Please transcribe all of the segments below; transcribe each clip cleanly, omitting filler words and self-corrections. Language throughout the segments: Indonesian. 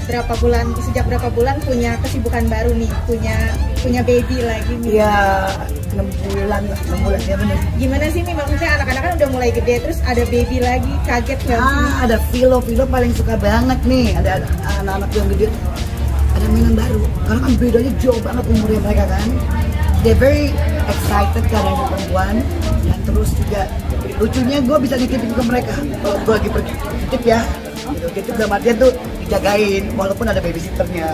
sejak berapa bulan punya kesibukan baru nih, punya baby lagi nih. Iya, 6 bulan ya bener. Gimana sih nih, maksudnya anak-anak kan udah mulai gede, terus ada baby lagi, kaget nggak sih? Ada Vilo paling suka banget nih, ada anak-anak yang gede, ada mainan baru, karena kan bedanya jauh banget umurnya mereka kan. They're very excited karena ada perempuan, dan terus juga lucunya gue bisa nitipin ke mereka kalau gue lagi pergi titip ya. Titip dalam artian tuh dijagain walaupun ada babysitternya.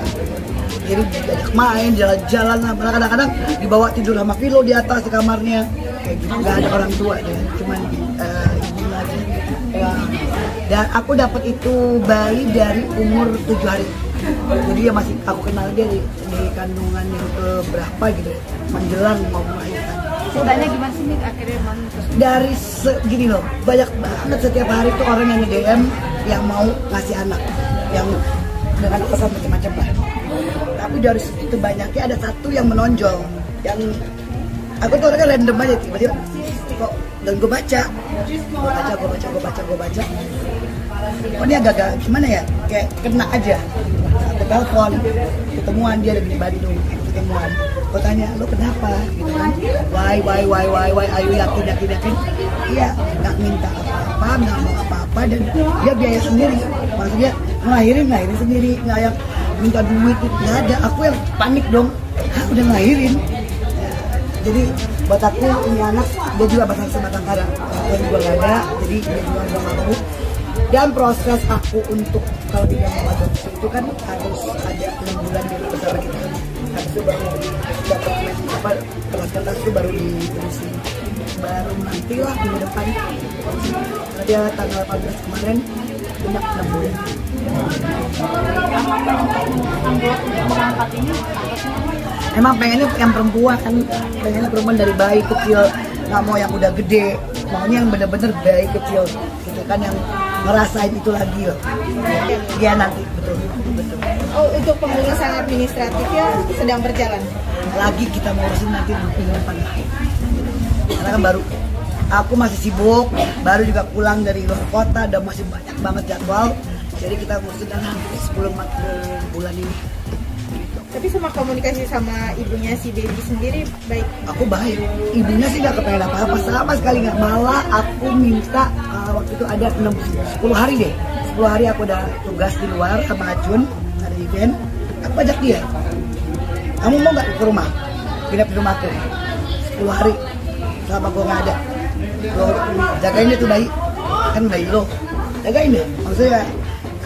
Jadi diajak main, jalan-jalan lah. Malah kadang-kadang dibawa tidur sama Vilo di atas di kamarnya. Kayak gitu, nggak ada orang tua deh, cuman ibunya aja. Ya. Dan aku dapat itu bayi dari umur 7 hari. Jadi ya masih aku kenal dia di kandungan yang ke berapa gitu, menjelang mau melahirkan. Ceritanya gimana sih nih akhirnya emang? Dari gini loh, banyak banget setiap hari tuh orang yang nge-DM yang mau ngasih anak, yang dengan pesan macam-macam lah. Tapi dari segitu banyaknya ada satu yang menonjol, yang aku tuh orangnya random aja tiba-tiba kok, dan gue baca. Oh ini agak gimana ya, kayak kena aja. Aku telepon, ketemuan dia lagi di Bandung, ketemuan. Gue tanya, lo kenapa? Gitu kan? Why? Ayo yakin? Iya, nggak minta apa-apa, nggak mau apa-apa, dan dia biaya sendiri. Maksudnya ngelahirin sendiri, nggak yang minta duit, nggak ada. Aku yang panik dong, udah ngelahirin. Jadi buat aku ini anak, dia juga sebatang kara. Yang juga nggak ada, jadi dia juga nggak mau. Dan proses aku untuk kalau dia mau adopsi itu kan harus ada 6 bulan di bersama kita. Habis itu baru dapat kelas itu baru diurusi. Baru nantilah minggu depan. Dia tanggal 14 kemarin genap 6 bulan. Emang pengennya yang perempuan kan, pengennya perempuan dari bayi kecil, nggak mau yang udah gede, maunya yang bener-bener bayi kecil, gitu kan, yang ngerasain itu lagi loh. Ya nanti betul. Oh, untuk pengurusan administratifnya sedang berjalan. Lagi kita ngurusin nanti minggu depan. Karena kan baru, aku masih sibuk, baru juga pulang dari luar kota, dan masih banyak banget jadwal. Jadi kita ngurusin nanti sebelum bulan ini. Tapi sama komunikasi sama ibunya si baby sendiri baik? Aku baik, ibunya sih nggak kepengen apa-apa sama sekali, nggak. Malah aku minta waktu itu ada 10 hari deh, 10 hari aku udah tugas di luar sama Ajun, ada event. Aku ajak dia, kamu mau nggak ke rumah, pindah ke rumahku 10 hari selama gue nggak ada, lo jagain dia tuh bayi, kan bayi lo, jagain deh. Maksudnya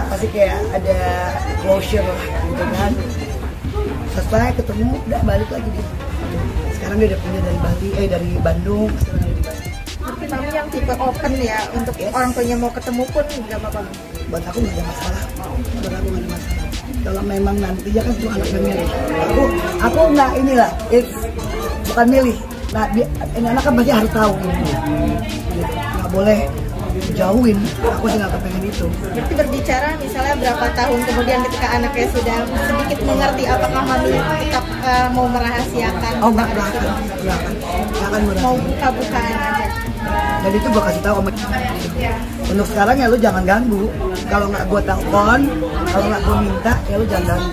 kasih kayak ada closure lah gitu kan. Selesai ketemu, udah balik lagi dia. Sekarang dia udah pindah dari Bali, dari Bandung. Tapi kamu yang tipe open ya, untuk orang tuanya mau ketemu pun nggak apa-apa. Buat aku nggak ada masalah. Kalau memang nantinya kan itu anaknya milih. Aku nggak inilah, bukan milih. Nah, ini anak kan pasti harus tahu. Nggak boleh jauhin, aku sih nggak kepengen itu. Berarti berbicara misalnya berapa tahun kemudian ketika anaknya sudah sedikit mengerti, apakah mami tetap mau merahasiakan? Oh nggak akan mau buka-bukaan aja. Dan itu gue kasih tahu sama untuk sekarang ya lu jangan ganggu. Kalau nggak gue telepon, kalau nggak gue minta ya lu jangan ganggu.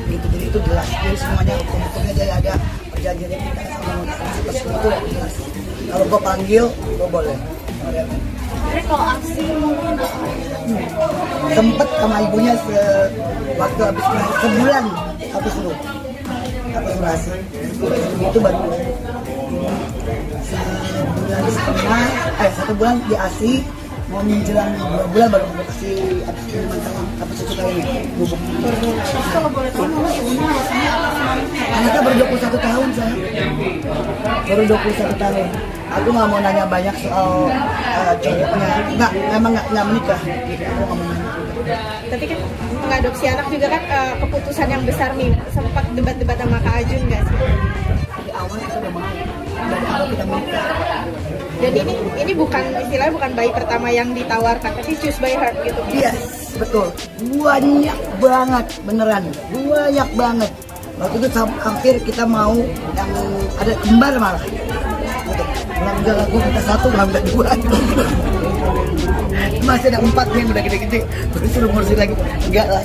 Gitu, jadi itu jelas. Jadi semuanya hukum-hukumnya jadi ada perjanjian kita sama itu jelas. Kalau gue panggil, gue boleh. Tapi kalau aksi mungkin sempet sama ibunya waktu habis sebulan aku suruh ASI itu baru satu bulan di ASI, mau menjelang 2 bulan baru aku kasih apa susu kayaknya bubuk. Kalau boleh tahu ibunya anaknya baru 21 tahun saya, baru 21 tahun. Aku nggak mau nanya banyak soal cowoknya, memang nggak menikah, gitu. Aku nggak mau nanya. Tapi kan mengadopsi anak juga kan keputusan yang besar nih, sempat debat-debat sama Kak Ajun nggak sih? Di awal kita udah mau, dari awal kita menikah. Dan ini bukan istilahnya bukan bayi pertama yang ditawarkan, tapi choose by heart gitu. Yes, betul. Banyak banget, beneran, banyak banget. Waktu itu hampir kita mau yang ada kembar malah. Belum gue minta 1, belum minta 2. Masih ada 4 yang udah gede-gede, terus suruh ngurusin lagi. Enggak lah,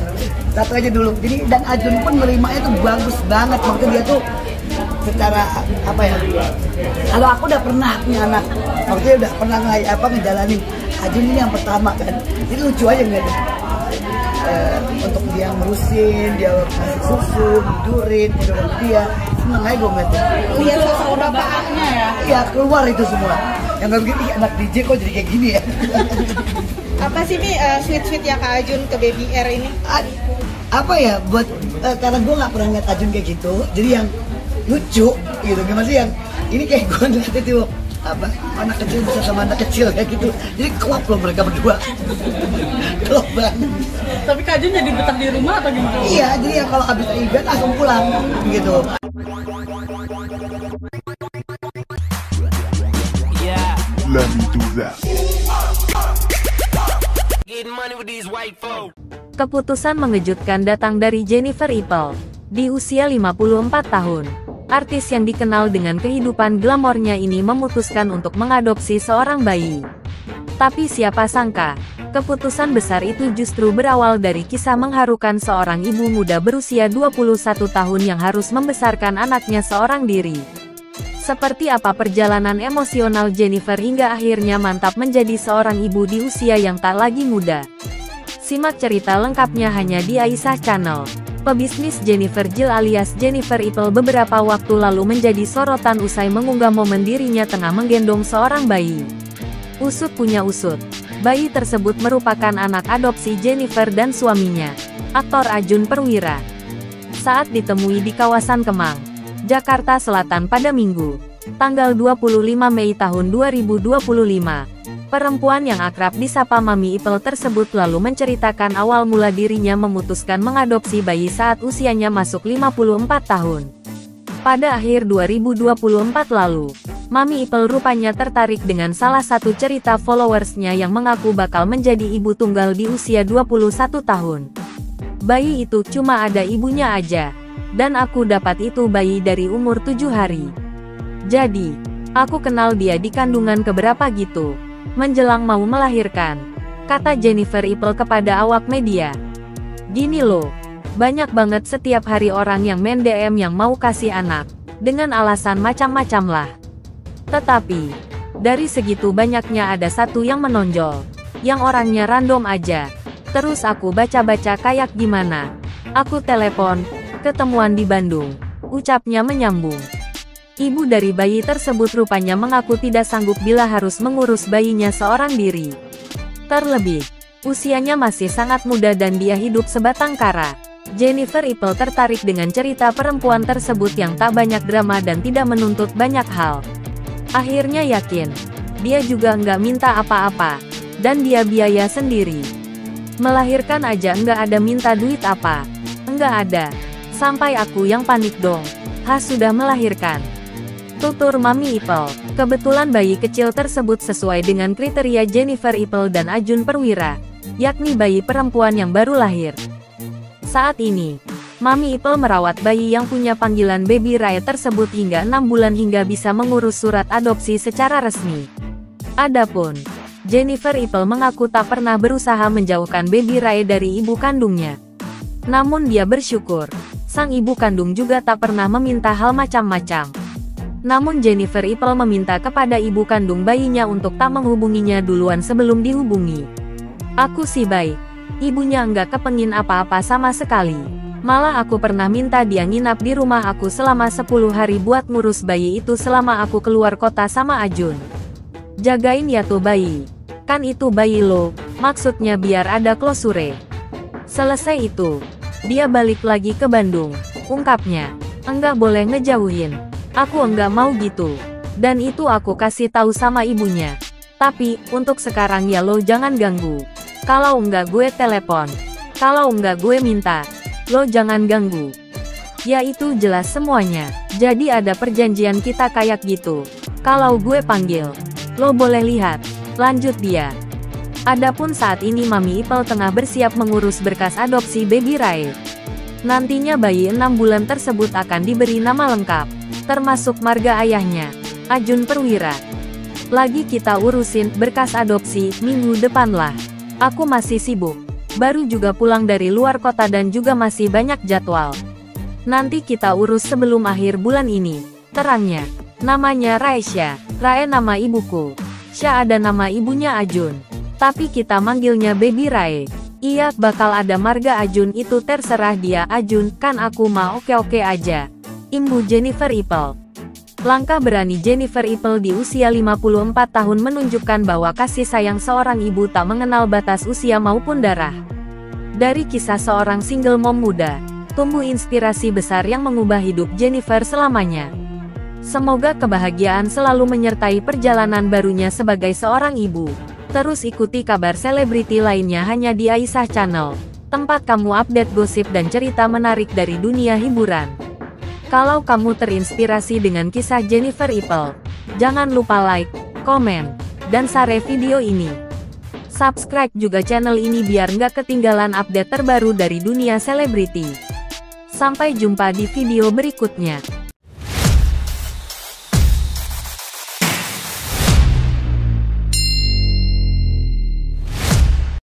1 aja dulu. Jadi dan Ajun pun menerimanya tuh bagus banget. Maksudnya dia tuh secara apa ya? Kalau aku udah pernah punya anak, maksudnya udah pernah ngejalanin. Ajun ini yang pertama kan, jadi lucu aja ngeliatnya. Untuk dia ngurusin, dia kasih susu, tidurin dia, seneng aja gue ngeliatnya. Lihat sosok bapaknya ya. Iya, keluar itu semua. Yang gak begini, anak DJ kok jadi kayak gini ya. Apa sih nih sweet ya Kak Ajun ke Baby R ini? Apa ya, buat karena gue gak pernah ngeliat Ajun kayak gitu, jadi yang lucu gitu, gimana sih yang ini kayak gue ngeliat itu apa, anak kecil bisa sama anak kecil kayak gitu, jadi klop loh mereka berdua. Klop banget. Tapi Kak Ajun jadi betah di rumah atau gimana? Iya, jadi ya kalau habis event langsung pulang gitu. Let me do that. Keputusan mengejutkan datang dari Jennifer Ipple. Di usia 54 tahun, artis yang dikenal dengan kehidupan glamornya ini memutuskan untuk mengadopsi seorang bayi. Tapi siapa sangka, keputusan besar itu justru berawal dari kisah mengharukan seorang ibu muda berusia 21 tahun yang harus membesarkan anaknya seorang diri. Seperti apa perjalanan emosional Jennifer hingga akhirnya mantap menjadi seorang ibu di usia yang tak lagi muda. Simak cerita lengkapnya hanya di Aisyah Channel. Pebisnis Jennifer Jill alias Jennifer Ipple beberapa waktu lalu menjadi sorotan usai mengunggah momen dirinya tengah menggendong seorang bayi. Usut punya usut, bayi tersebut merupakan anak adopsi Jennifer dan suaminya, aktor Ajun Perwira. Saat ditemui di kawasan Kemang, Jakarta Selatan pada Minggu, tanggal 25 Mei tahun 2025, perempuan yang akrab disapa Mami Ipple tersebut lalu menceritakan awal mula dirinya memutuskan mengadopsi bayi saat usianya masuk 54 tahun. Pada akhir 2024 lalu, Mami Ipple rupanya tertarik dengan salah satu cerita followersnya yang mengaku bakal menjadi ibu tunggal di usia 21 tahun. Bayi itu cuma ada ibunya aja. Dan aku dapat itu bayi dari umur 7 hari. Jadi, aku kenal dia di kandungan keberapa gitu, menjelang mau melahirkan, kata Jennifer Ipple kepada awak media. Gini loh, banyak banget setiap hari orang yang main DM yang mau kasih anak, dengan alasan macam-macam lah. Tetapi, dari segitu banyaknya ada satu yang menonjol, yang orangnya random aja. Terus aku baca-baca kayak gimana. Aku telepon, ketemuan di Bandung, ucapnya menyambung. Ibu dari bayi tersebut rupanya mengaku tidak sanggup bila harus mengurus bayinya seorang diri. Terlebih, usianya masih sangat muda dan dia hidup sebatang kara. Jennifer Ipple tertarik dengan cerita perempuan tersebut yang tak banyak drama dan tidak menuntut banyak hal. Akhirnya yakin, dia juga nggak minta apa-apa, dan dia biaya sendiri. Melahirkan aja nggak ada minta duit apa, nggak ada. Sampai aku yang panik dong. Sudah melahirkan, tutur Mami Ipple. Kebetulan bayi kecil tersebut sesuai dengan kriteria Jennifer Ipple dan Ajun Perwira, yakni bayi perempuan yang baru lahir. Saat ini, Mami Ipple merawat bayi yang punya panggilan Baby Ray tersebut hingga 6 bulan hingga bisa mengurus surat adopsi secara resmi. Adapun Jennifer Ipple mengaku tak pernah berusaha menjauhkan Baby Ray dari ibu kandungnya. Namun dia bersyukur, sang ibu kandung juga tak pernah meminta hal macam-macam. Namun Jennifer Ipple meminta kepada ibu kandung bayinya untuk tak menghubunginya duluan sebelum dihubungi. Aku sih baik, ibunya enggak kepengin apa-apa sama sekali. Malah aku pernah minta dia nginap di rumah aku selama 10 hari buat ngurus bayi itu selama aku keluar kota sama Ajun. Jagain ya tuh bayi, kan itu bayi lo, maksudnya biar ada klosure. Selesai itu, dia balik lagi ke Bandung, ungkapnya. Enggak boleh ngejauhin, aku enggak mau gitu. Dan itu aku kasih tahu sama ibunya. Tapi, untuk sekarang ya lo jangan ganggu. Kalau enggak gue telepon. Kalau enggak gue minta. Lo jangan ganggu. Ya itu jelas semuanya. Jadi ada perjanjian kita kayak gitu. Kalau gue panggil, lo boleh lihat. Lanjut dia. Adapun saat ini Mami Ipple tengah bersiap mengurus berkas adopsi Baby Ray. Nantinya bayi 6 bulan tersebut akan diberi nama lengkap, termasuk marga ayahnya, Ajun Perwira. Lagi kita urusin berkas adopsi minggu depan lah. Aku masih sibuk. Baru juga pulang dari luar kota dan juga masih banyak jadwal. Nanti kita urus sebelum akhir bulan ini. Terangnya. Namanya Raisya. Rae nama ibuku. Sya ada nama ibunya Ajun. Tapi kita manggilnya Baby Rae. Iya bakal ada marga Ajun itu terserah dia Ajun kan aku mah oke-oke aja. Imbu Jennifer Ipple. Langkah berani Jennifer Ipple di usia 54 tahun menunjukkan bahwa kasih sayang seorang ibu tak mengenal batas usia maupun darah. Dari kisah seorang single mom muda, tumbuh inspirasi besar yang mengubah hidup Jennifer selamanya. Semoga kebahagiaan selalu menyertai perjalanan barunya sebagai seorang ibu. Terus ikuti kabar selebriti lainnya hanya di Aisyah Channel, tempat kamu update gosip dan cerita menarik dari dunia hiburan. Kalau kamu terinspirasi dengan kisah Jennifer Ipple, jangan lupa like, komen, dan share video ini. Subscribe juga channel ini biar nggak ketinggalan update terbaru dari dunia selebriti. Sampai jumpa di video berikutnya.